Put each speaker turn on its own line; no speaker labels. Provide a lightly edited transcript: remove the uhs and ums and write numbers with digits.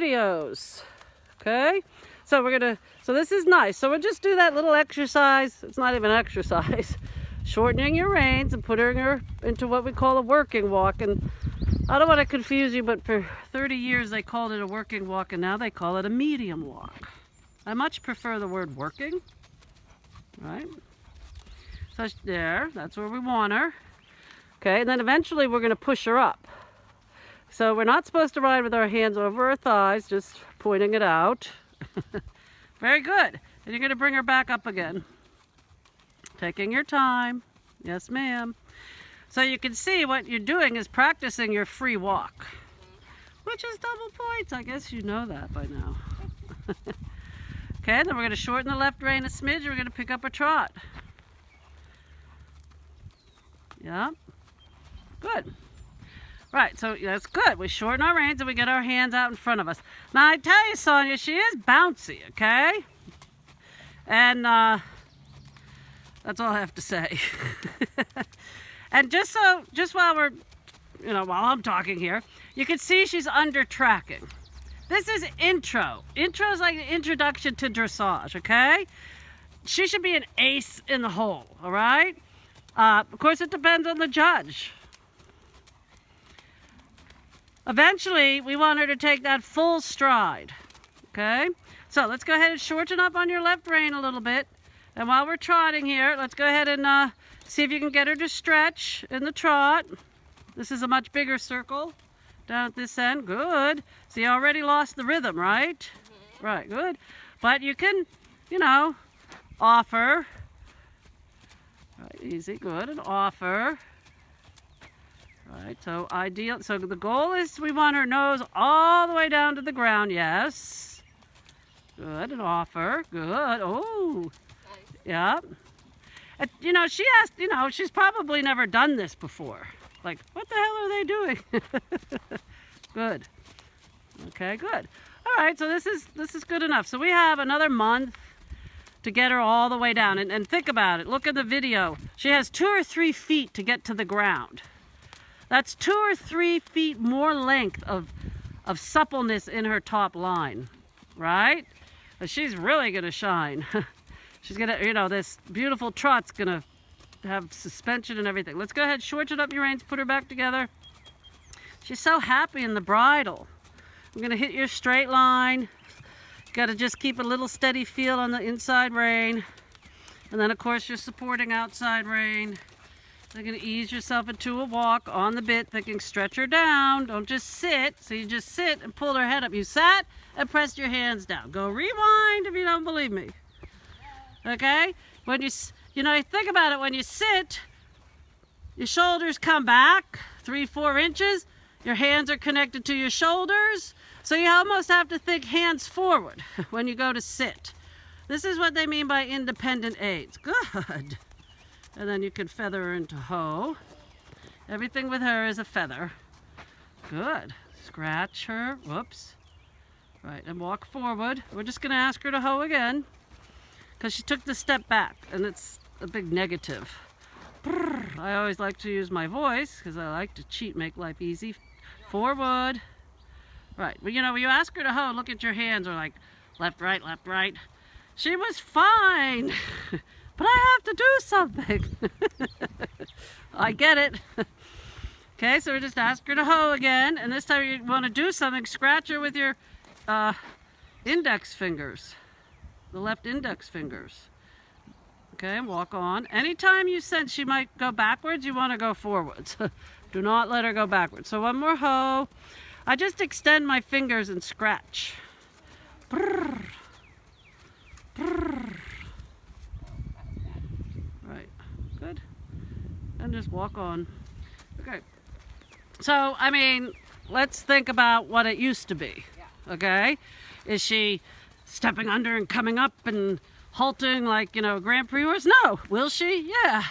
videos. Okay? So this is nice. So we'll just do that little exercise. It's not even exercise. Shortening your reins and putting her into what we call a working walk. And I don't want to confuse you, but for 30 years they called it a working walk, and now they call it a medium walk. I much prefer the word working. Right? So there, that's where we want her. Okay, and then eventually we're going to push her up. So we're not supposed to ride with our hands over our thighs, just pointing it out. Very good. And you're going to bring her back up again. Taking your time. Yes, ma'am. So you can see what you're doing is practicing your free walk, which is double points. I guess you know that by now. Okay, then we're going to shorten the left rein a smidge. We're going to pick up a trot. Yeah. Good. Right, so that's good. We shorten our reins and we get our hands out in front of us. Now, I tell you, Sonia, she is bouncy, okay? And that's all I have to say. And just while I'm talking here, you can see she's under tracking. This is intro. Intro is like an introduction to dressage, okay? She should be an ace in the hole, all right? Of course, it depends on the judge. Eventually, we want her to take that full stride, okay? So let's go ahead and shorten up on your left rein a little bit. And while we're trotting here, let's go ahead and see if you can get her to stretch in the trot. This is a much bigger circle down at this end. Good. So you already lost the rhythm, right? Mm-hmm. Right, good. But you can, offer. Right, easy, good, and offer. Right, so ideal. So the goal is we want her nose all the way down to the ground. Yes. Good, and offer. Good. Oh. Nice. Yeah. And, she asked, she's probably never done this before. Like, what the hell are they doing? Good. Okay, good. All right, so this is good enough. So we have another month to get her all the way down. And think about it. Look at the video. She has 2 or 3 feet to get to the ground. That's 2 or 3 feet more length of suppleness in her top line, right? But she's really going to shine. She's going to, this beautiful trot's going to have suspension and everything. Let's go ahead, shorten up your reins, put her back together. She's so happy in the bridle. I'm going to hit your straight line. You got to just keep a little steady feel on the inside rein. And then, of course, your supporting outside rein. You're going to ease yourself into a walk on the bit, thinking stretch her down. Don't just sit. So you just sit and pull her head up. You sat and pressed your hands down. Go rewind if you don't believe me. Okay? When you think about it, when you sit, your shoulders come back 3-4 inches. Your hands are connected to your shoulders. So you almost have to think hands forward when you go to sit. This is what they mean by independent aids. Good. And then you can feather her into hoe. Everything with her is a feather. Good. Scratch her. Whoops. Right, and walk forward. We're just going to ask her to hoe again, because she took the step back, and it's a big negative. Brrr. I always like to use my voice, because I like to cheat, make life easy. Forward. Right. Well, when you ask her to hoe, look at your hands are like left, right, left, right. She was fine. But I have to do something. I get it. Okay, so we just ask her to hoe again. And this time you want to do something, scratch her with your index fingers. The left index fingers. Okay, and walk on. Anytime you sense she might go backwards, you want to go forwards. Do not let her go backwards. So one more hoe. I just extend my fingers and scratch. Brrr. Brrr. Good. And just walk on. Okay. So, let's think about what it used to be. Okay? Is she stepping under and coming up and halting like, a Grand Prix horse? No. Will she? Yeah.